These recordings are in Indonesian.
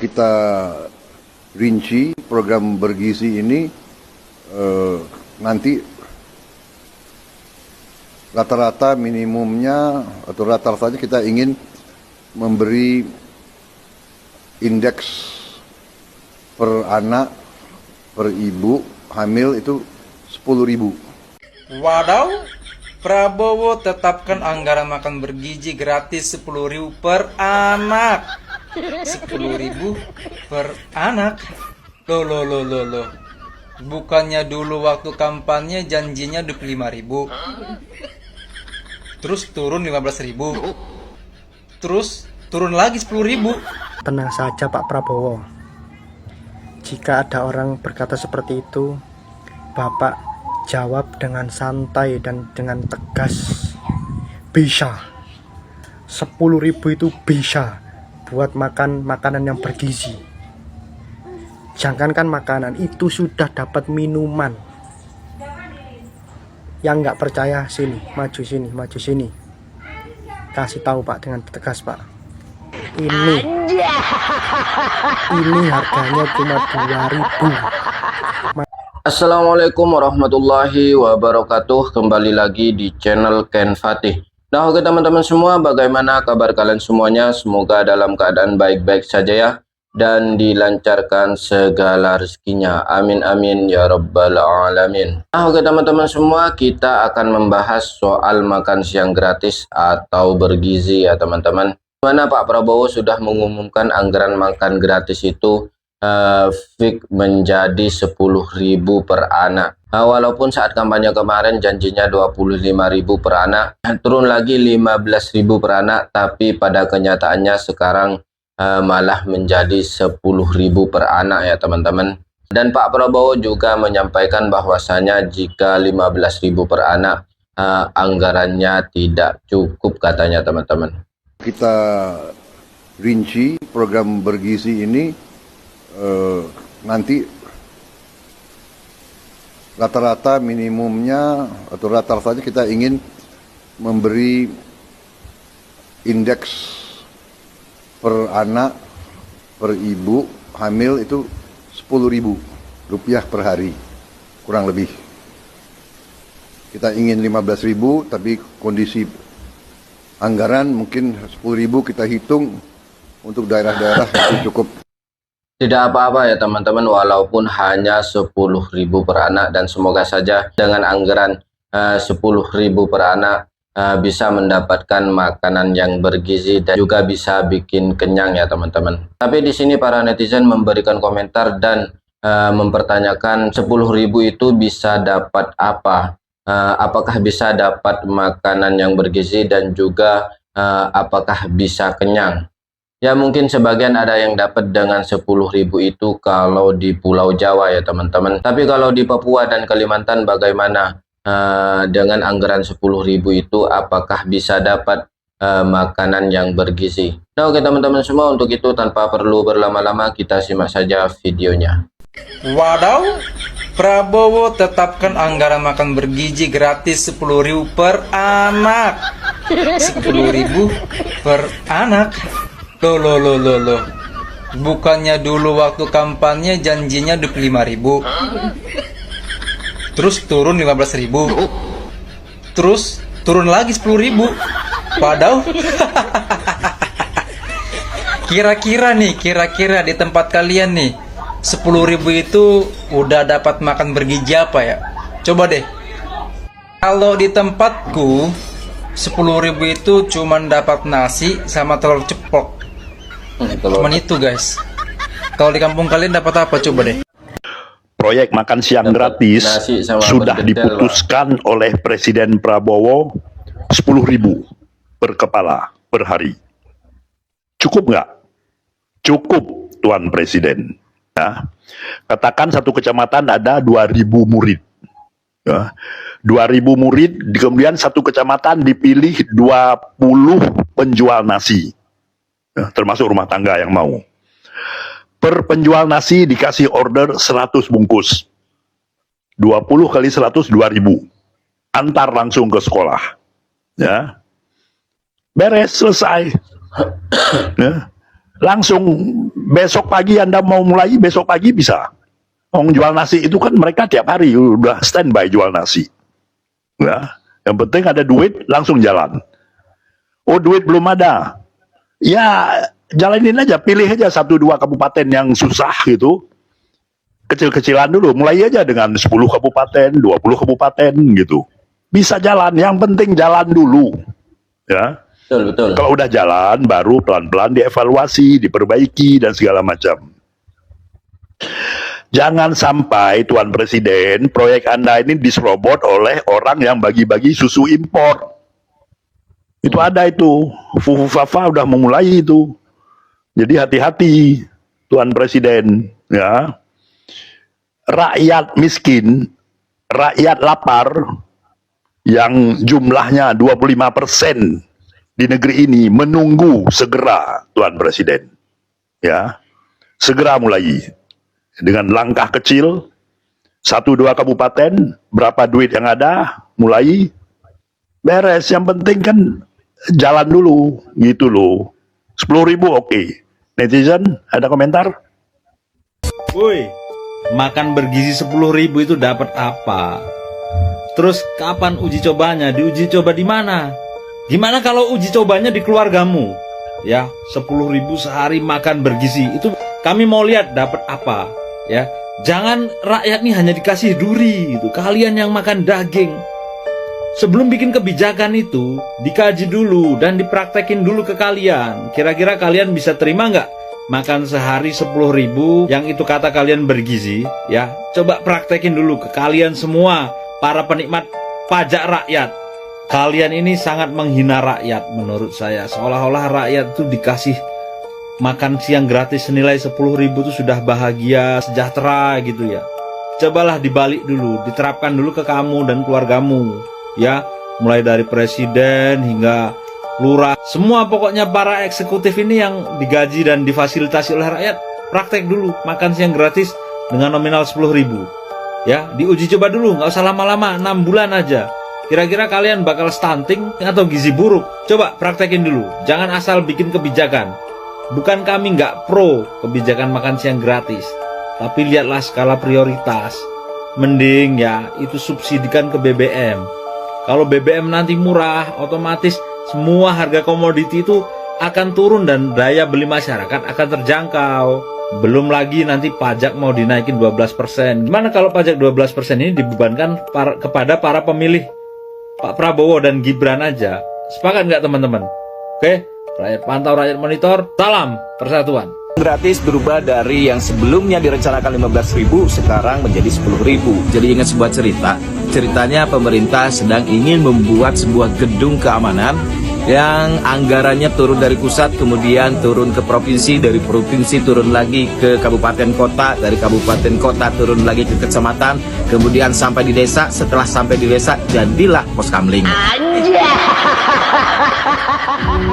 Kita rinci program bergizi ini nanti rata-rata minimumnya atau rata-ratanya kita ingin memberi indeks per anak per ibu hamil itu 10.000. Wadaw, Prabowo tetapkan anggaran makan bergizi gratis 10.000 per anak. 10.000 per anak. Loh. Bukannya dulu waktu kampanye janjinya 25.000. Terus turun 15.000. Terus turun lagi 10.000. Tenang saja Pak Prabowo. Jika ada orang berkata seperti itu, Bapak jawab dengan santai dan dengan tegas. Bisa. 10.000 itu bisa buat makan makanan yang bergizi. Jangankan makanan, itu sudah dapat minuman. Yang nggak percaya sini, maju sini. Kasih tahu Pak dengan tegas Pak. Ini harganya cuma 2.000. Assalamualaikum warahmatullahi wabarakatuh. Kembali lagi di channel Ken Fatih. Nah, oke teman-teman semua, bagaimana kabar kalian semuanya? Semoga dalam keadaan baik-baik saja ya, dan dilancarkan segala rezekinya. Amin amin ya rabbal alamin. Nah, oke teman-teman semua, kita akan membahas soal makan siang gratis atau bergizi ya teman-teman. Mana Pak Prabowo sudah mengumumkan anggaran makan gratis itu fix menjadi 10.000 per anak. Nah, walaupun saat kampanye kemarin janjinya 25.000 per anak, turun lagi 15.000 per anak, tapi pada kenyataannya sekarang malah menjadi 10.000 per anak ya teman-teman. Dan Pak Prabowo juga menyampaikan bahwasanya jika 15.000 per anak anggarannya tidak cukup katanya teman-teman. Kita rinci program bergizi ini nanti rata-rata minimumnya atau rata-ratanya kita ingin memberi indeks per anak per ibu hamil itu 10.000 rupiah per hari kurang lebih. Kita ingin 15.000 tapi kondisi anggaran mungkin 10.000 kita hitung untuk daerah-daerah itu cukup. Tidak apa-apa ya teman-teman, walaupun hanya 10.000 per anak, dan semoga saja dengan anggaran 10.000 per anak bisa mendapatkan makanan yang bergizi dan juga bisa bikin kenyang ya teman-teman. Tapi di sini para netizen memberikan komentar dan mempertanyakan 10.000 itu bisa dapat apa? Apakah bisa dapat makanan yang bergizi dan juga apakah bisa kenyang? Ya mungkin sebagian ada yang dapat dengan 10.000 itu kalau di Pulau Jawa ya teman-teman. Tapi kalau di Papua dan Kalimantan bagaimana dengan anggaran 10.000 itu, apakah bisa dapat makanan yang bergizi? Nah, oke teman-teman semua, untuk itu tanpa perlu berlama-lama kita simak saja videonya. Wadaw, Prabowo tetapkan anggaran makan bergizi gratis 10.000 per anak. 10.000 per anak. Loh. Bukannya dulu waktu kampanye janjinya 25.000. Terus turun 15.000. Terus turun lagi 10.000. Padahal kira-kira di tempat kalian nih 10.000 itu udah dapat makan bergizi apa ya? Coba deh. Kalau di tempatku 10.000 itu cuman dapat nasi sama telur ceplok. Cuman itu guys. Kalau di kampung kalian dapat apa coba deh? Proyek makan siang gratis sudah diputuskan oleh Presiden Prabowo 10.000 per kepala per hari. Cukup nggak? Cukup Tuan Presiden. Ya. Katakan satu kecamatan ada 2.000 murid. Ya. 2.000 murid, kemudian satu kecamatan dipilih 20 penjual nasi. Ya, termasuk rumah tangga yang mau. Per penjual nasi dikasih order 100 bungkus. 20 kali 100, 2.000. Antar langsung ke sekolah. Ya. Beres, selesai. Ya. Langsung besok pagi Anda mau mulai, besok pagi bisa. Orang jual nasi itu kan mereka tiap hari udah standby jual nasi. Ya, yang penting ada duit, langsung jalan. Oh, duit belum ada. Ya, jalanin aja, pilih aja 1-2 kabupaten yang susah gitu. Kecil-kecilan dulu, mulai aja dengan 10 kabupaten, 20 kabupaten gitu. Bisa jalan, yang penting jalan dulu. Ya. Betul. Kalau udah jalan, baru pelan-pelan dievaluasi, diperbaiki, dan segala macam. Jangan sampai Tuan Presiden, proyek Anda ini diserobot oleh orang yang bagi-bagi susu impor. Itu ada itu, Fufu Fafa udah memulai itu. Jadi hati-hati, Tuan Presiden, ya. Rakyat miskin, rakyat lapar, yang jumlahnya 25% di negeri ini menunggu segera, Tuan Presiden. Ya, segera mulai. Dengan langkah kecil, 1-2 kabupaten, berapa duit yang ada, mulai, beres. Yang penting kan jalan dulu, gitu loh. 10.000 oke. Netizen, ada komentar? Woi, makan bergizi 10.000 itu dapat apa? Terus kapan uji cobanya? Diuji coba di mana? Gimana kalau uji cobanya di keluargamu? Ya, 10.000 sehari makan bergizi. Itu kami mau lihat dapat apa, ya. Jangan rakyat nih hanya dikasih duri gitu. Kalian yang makan daging. Sebelum bikin kebijakan itu, dikaji dulu dan dipraktekin dulu ke kalian. Kira-kira kalian bisa terima nggak makan sehari 10.000 yang itu kata kalian bergizi, ya? Coba praktekin dulu ke kalian semua, para penikmat pajak rakyat. Kalian ini sangat menghina rakyat menurut saya. Seolah-olah rakyat itu dikasih makan siang gratis senilai 10.000 itu sudah bahagia, sejahtera gitu ya. Cobalah dibalik dulu, diterapkan dulu ke kamu dan keluargamu. Ya, mulai dari presiden hingga lurah. Semua pokoknya para eksekutif ini yang digaji dan difasilitasi oleh rakyat, praktek dulu makan siang gratis dengan nominal 10.000. Ya, diuji coba dulu, nggak usah lama-lama, 6 bulan aja. Kira-kira kalian bakal stunting atau gizi buruk? Coba praktekin dulu. Jangan asal bikin kebijakan. Bukan kami nggak pro kebijakan makan siang gratis. Tapi lihatlah skala prioritas. Mending ya itu subsidikan ke BBM. Kalau BBM nanti murah, otomatis semua harga komoditi itu akan turun dan daya beli masyarakat akan terjangkau. Belum lagi nanti pajak mau dinaikin 12%. Gimana kalau pajak 12% ini dibebankan kepada para pemilih Pak Prabowo dan Gibran aja? Sepakat nggak teman-teman? Oke, rakyat pantau, rakyat monitor, salam persatuan. Gratis berubah dari yang sebelumnya direncanakan 15.000 sekarang menjadi 10.000. Jadi ingat sebuah cerita. Ceritanya pemerintah sedang ingin membuat sebuah gedung keamanan yang anggarannya turun dari pusat, kemudian turun ke provinsi, dari provinsi turun lagi ke kabupaten kota, dari kabupaten kota turun lagi ke kecamatan, kemudian sampai di desa. Setelah sampai di desa, jadilah Poskamling.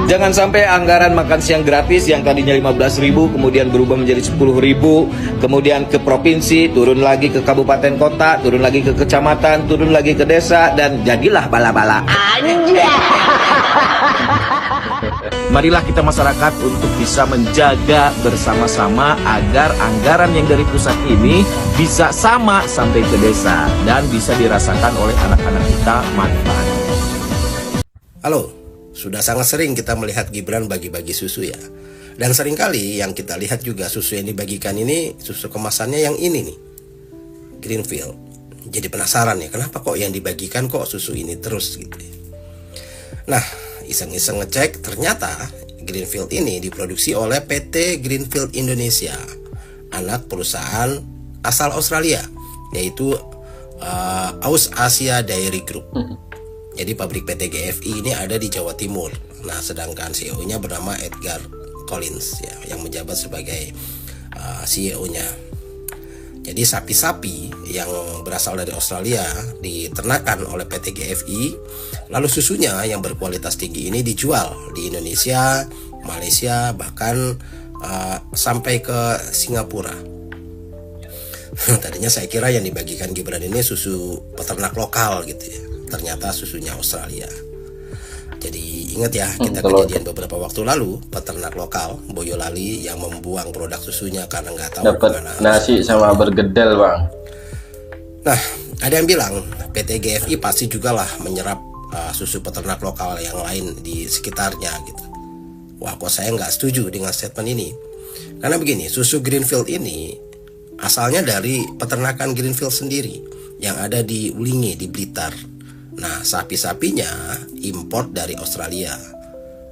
Jangan sampai anggaran makan siang gratis yang tadinya 15.000 kemudian berubah menjadi 10.000, kemudian ke provinsi, turun lagi ke kabupaten kota, turun lagi ke kecamatan, turun lagi ke desa, dan jadilah bala-bala. Marilah kita masyarakat untuk bisa menjaga bersama-sama agar anggaran yang dari pusat ini bisa sama sampai ke desa dan bisa dirasakan oleh anak-anak kita manfaatnya. Halo, sudah sangat sering kita melihat Gibran bagi-bagi susu ya. Dan seringkali yang kita lihat juga susu yang dibagikan ini, susu kemasannya yang ini nih, Greenfield. Jadi penasaran ya, kenapa kok yang dibagikan kok susu ini terus gitu ya. Nah, iseng-iseng ngecek, ternyata Greenfield ini diproduksi oleh PT Greenfield Indonesia, anak perusahaan asal Australia, yaitu Aus Asia Dairy Group. Jadi pabrik PT GFI ini ada di Jawa Timur. Nah, sedangkan CEO-nya bernama Edgar Collins ya, yang menjabat sebagai CEO-nya. Jadi sapi-sapi yang berasal dari Australia diternakan oleh PT GFI, lalu susunya yang berkualitas tinggi ini dijual di Indonesia, Malaysia, bahkan sampai ke Singapura. Tadinya saya kira yang dibagikan Gibran ini susu peternak lokal gitu ya, ternyata susunya Australia. Jadi ingat ya, kita kejadian beberapa waktu lalu, peternak lokal Boyolali yang membuang produk susunya karena nggak tahu dapat nasi sama bergedel, Bang. Nah, ada yang bilang PT GFI pasti juga lah menyerap susu peternak lokal yang lain di sekitarnya gitu. Wah, kok saya nggak setuju dengan statement ini. Karena begini, susu Greenfield ini asalnya dari peternakan Greenfield sendiri yang ada di Ulingi, di Blitar. Nah, sapi-sapinya import dari Australia.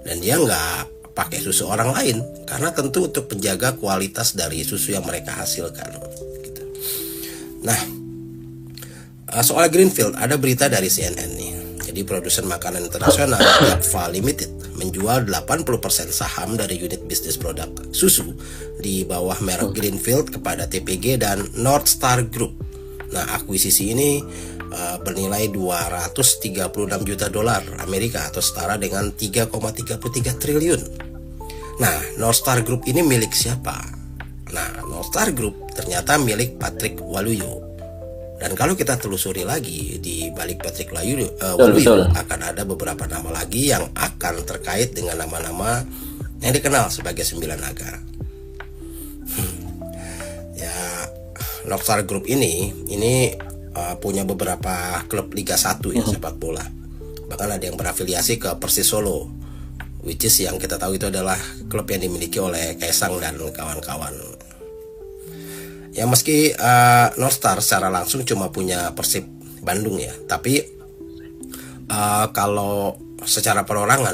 Dan dia nggak pakai susu orang lain, karena tentu untuk menjaga kualitas dari susu yang mereka hasilkan. Gitu. Nah, soal Greenfield, ada berita dari CNN nih. Jadi produsen makanan internasional Yakfa Limited menjual 80% saham dari unit bisnis produk susu di bawah merek Greenfield kepada TPG dan North Star Group. Nah, akuisisi ini bernilai 236 juta dolar Amerika atau setara dengan 3,33 triliun. Nah, North Star Group ini milik siapa? Nah, North Star Group ternyata milik Patrick Waluyo. Dan kalau kita telusuri lagi di balik Patrick Waluyo akan ada beberapa nama lagi yang akan terkait dengan nama-nama yang dikenal sebagai 9 naga. Ya, North Star Group ini punya beberapa klub Liga 1 ya, sepak bola. Bahkan ada yang berafiliasi ke Persis Solo, which is yang kita tahu itu adalah klub yang dimiliki oleh Kaisang dan kawan-kawan. Ya, meski North Star secara langsung cuma punya Persib Bandung ya, tapi kalau secara perorangan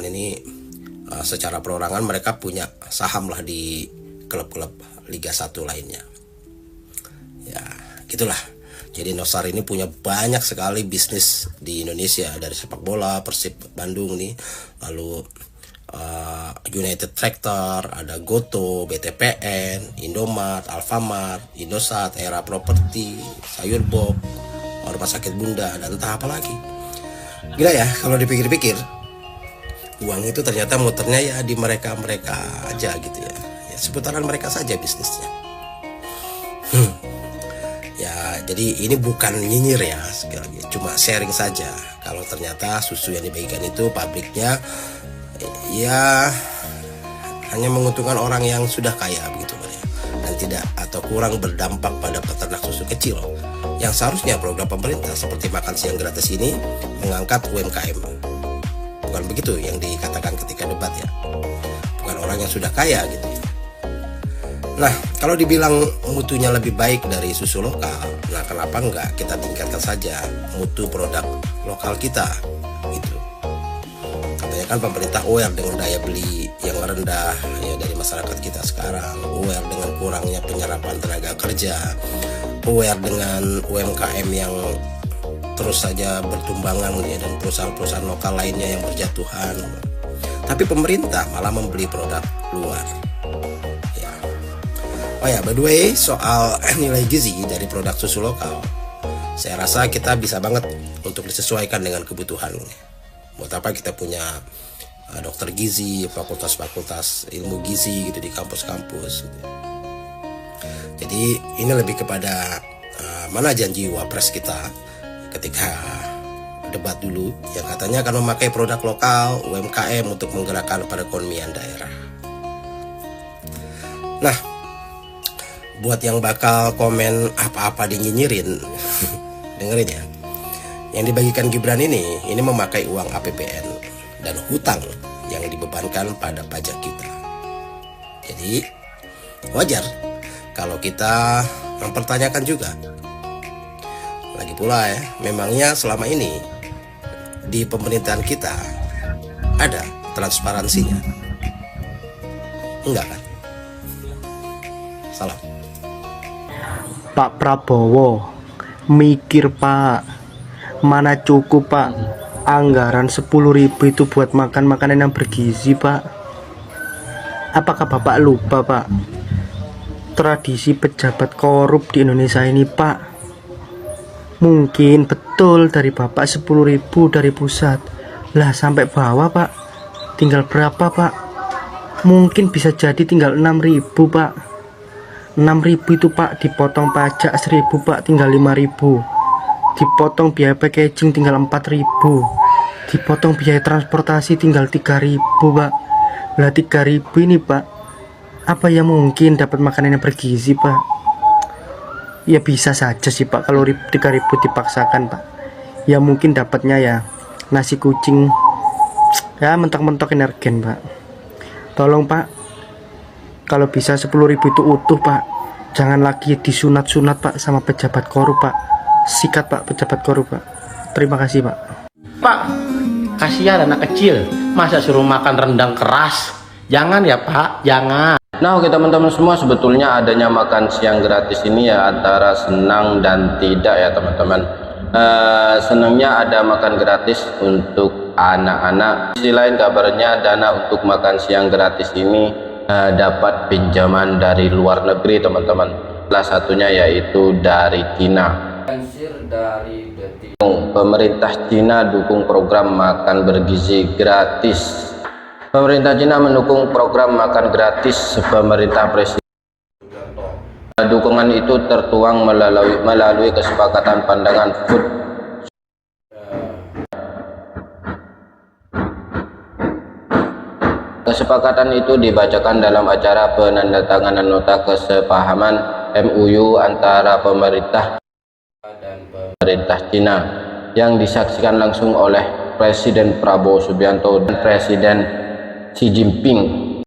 mereka punya saham lah di klub-klub Liga 1 lainnya. Ya, gitulah. Jadi North Star ini punya banyak sekali bisnis di Indonesia, dari sepak bola, Persib Bandung nih, lalu United Tractor, ada Goto, BTPN, Indomart, Alfamart, Indosat, Era Property, Sayur Bob, Rumah Sakit Bunda, dan entah apa lagi. Gila ya, kalau dipikir-pikir, uang itu ternyata muternya ya di mereka-mereka aja gitu ya. Ya, seputaran mereka saja bisnisnya. Ya, jadi ini bukan nyinyir ya, sekali lagi, cuma sharing saja. Kalau ternyata susu yang dibagikan itu pabriknya ya hanya menguntungkan orang yang sudah kaya begitu kan ya, dan tidak atau kurang berdampak pada peternak susu kecil yang seharusnya program pemerintah seperti makan siang gratis ini mengangkat UMKM. Bukan begitu yang dikatakan ketika debat ya, bukan orang yang sudah kaya gitu ya. Nah, kalau dibilang mutunya lebih baik dari susu lokal, nah kenapa enggak kita tingkatkan saja mutu produk lokal kita gitu. Katanya kan pemerintah aware dengan daya beli yang rendah ya dari masyarakat kita sekarang, aware dengan kurangnya penyerapan tenaga kerja, aware dengan UMKM yang terus saja bertumbangan ya, dan perusahaan-perusahaan lokal lainnya yang berjatuhan. Tapi pemerintah malah membeli produk luar. Ya. Oh ya, by the way, soal nilai gizi dari produk susu lokal, saya rasa kita bisa banget untuk disesuaikan dengan kebutuhan. Buat apa kita punya dokter gizi, fakultas-fakultas ilmu gizi gitu di kampus-kampus gitu. Jadi ini lebih kepada mana janji wapres kita ketika debat dulu yang katanya akan memakai produk lokal UMKM untuk menggerakkan perekonomian daerah. Nah, buat yang bakal komen apa-apa dinyinyirin dengerin ya. Yang dibagikan Gibran ini memakai uang APBN dan hutang yang dibebankan pada pajak kita. Jadi wajar kalau kita mempertanyakan juga. Lagi pula ya, memangnya selama ini di pemerintahan kita ada transparansinya? Enggak kan? Salam. Pak Prabowo, mikir Pak. Mana cukup Pak anggaran 10.000 itu buat makan makanan yang bergizi Pak? Apakah Bapak lupa Pak tradisi pejabat korup di Indonesia ini Pak? Mungkin betul dari Bapak 10.000 dari pusat, lah sampai bawah Pak tinggal berapa Pak? Mungkin bisa jadi tinggal 6.000 Pak. 6.000 itu Pak dipotong pajak 1.000 Pak tinggal 5.000, dipotong biaya packaging tinggal 4.000, dipotong biaya transportasi tinggal 3.000 Pak. Lah 3.000 ini Pak, apa ya mungkin dapat makanan yang bergizi Pak? Ya bisa saja sih Pak kalau 3.000 dipaksakan Pak. Ya mungkin dapatnya ya nasi kucing, ya mentok-mentok energen Pak. Tolong Pak, kalau bisa 10.000 itu utuh Pak, jangan lagi disunat-sunat Pak sama pejabat korup Pak. Sikat Pak pejabat korup Pak. Terima kasih Pak. Pak, kasihan anak kecil, masa suruh makan rendang keras? Jangan ya Pak, jangan. Nah oke teman-teman semua, sebetulnya adanya makan siang gratis ini ya antara senang dan tidak ya teman-teman. Senangnya ada makan gratis untuk anak-anak. Di sisi lain kabarnya dana untuk makan siang gratis ini dapat pinjaman dari luar negeri teman-teman. Salah satunya yaitu dari Cina. Pemerintah Cina dukung program makan bergizi gratis. Pemerintah Cina mendukung program makan gratis pemerintah Presiden. Dukungan itu tertuang melalui kesepakatan pandangan food. Kesepakatan itu dibacakan dalam acara penandatanganan nota kesepahaman MOU antara pemerintah dan pemerintah Cina yang disaksikan langsung oleh Presiden Prabowo Subianto dan Presiden Xi Jinping.